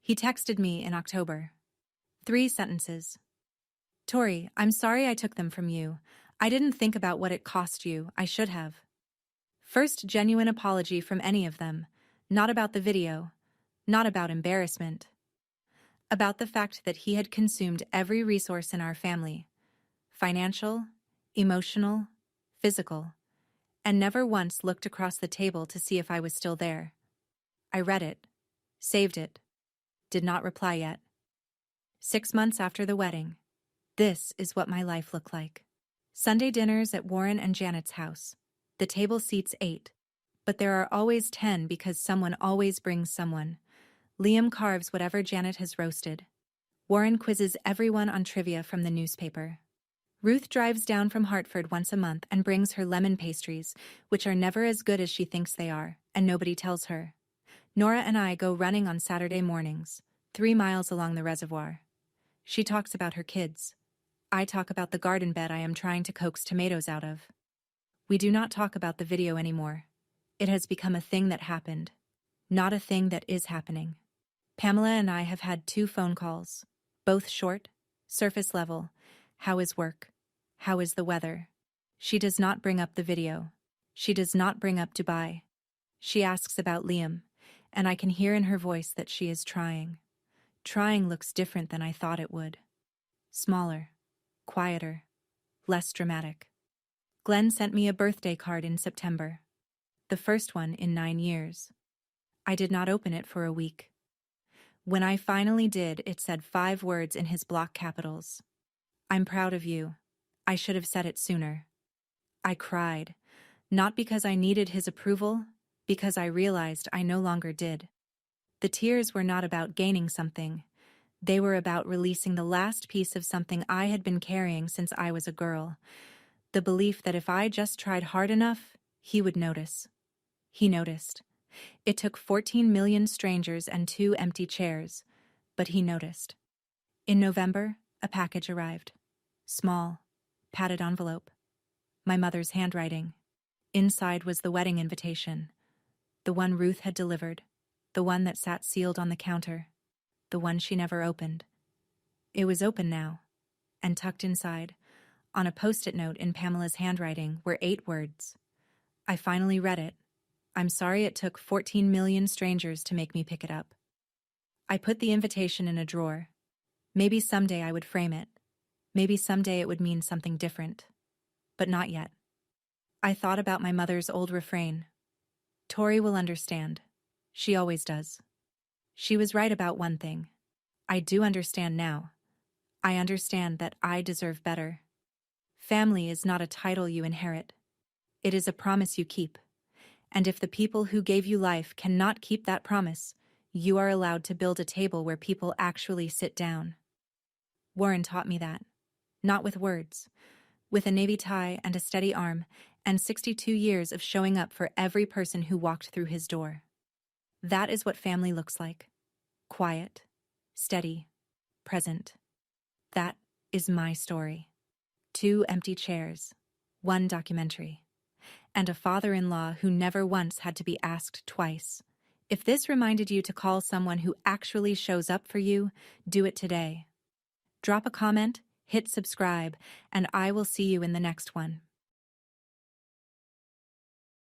He texted me in October. 3 sentences. Tori, I'm sorry I took them from you. I didn't think about what it cost you. I should have. First genuine apology from any of them. Not about the video. Not about embarrassment. About the fact that he had consumed every resource in our family. Financial, emotional, physical. And never once looked across the table to see if I was still there. I read it. Saved it. Did not reply yet. 6 months after the wedding. This is what my life looked like. Sunday dinners at Warren and Janet's house. The table seats 8. But there are always 10 because someone always brings someone. Liam carves whatever Janet has roasted. Warren quizzes everyone on trivia from the newspaper. Ruth drives down from Hartford once a month and brings her lemon pastries, which are never as good as she thinks they are, and nobody tells her. Nora and I go running on Saturday mornings, 3 miles along the reservoir. She talks about her kids. I talk about the garden bed I am trying to coax tomatoes out of. We do not talk about the video anymore. It has become a thing that happened, not a thing that is happening. Pamela and I have had 2 phone calls, both short, surface level. How is work? How is the weather? She does not bring up the video. She does not bring up Dubai. She asks about Liam, and I can hear in her voice that she is trying. Trying looks different than I thought it would. Smaller, quieter, less dramatic. Glenn sent me a birthday card in September. The first one in 9 years. I did not open it for a week. When I finally did, it said 5 words in his block capitals. I'm proud of you. I should have said it sooner. I cried, not because I needed his approval, because I realized I no longer did. The tears were not about gaining something. They were about releasing the last piece of something I had been carrying since I was a girl. The belief that if I just tried hard enough, he would notice. He noticed. It took 14 million strangers and 2 empty chairs, but he noticed. In November, a package arrived. Small, padded envelope. My mother's handwriting. Inside was the wedding invitation. The one Ruth had delivered. The one that sat sealed on the counter. The one she never opened. It was open now, and tucked inside, on a post-it note in Pamela's handwriting, were 8 words. I finally read it. I'm sorry it took 14 million strangers to make me pick it up. I put the invitation in a drawer. Maybe someday I would frame it. Maybe someday it would mean something different. But not yet. I thought about my mother's old refrain. Tori will understand. She always does. She was right about one thing. I do understand now. I understand that I deserve better. Family is not a title you inherit. It is a promise you keep. And if the people who gave you life cannot keep that promise, you are allowed to build a table where people actually sit down. Warren taught me that. Not with words. With a navy tie and a steady arm, and 62 years of showing up for every person who walked through his door. That is what family looks like. Quiet, steady, present. That is my story. 2 empty chairs, 1 documentary, and a father-in-law who never once had to be asked twice. If this reminded you to call someone who actually shows up for you, do it today. Drop a comment, hit subscribe, and I will see you in the next one.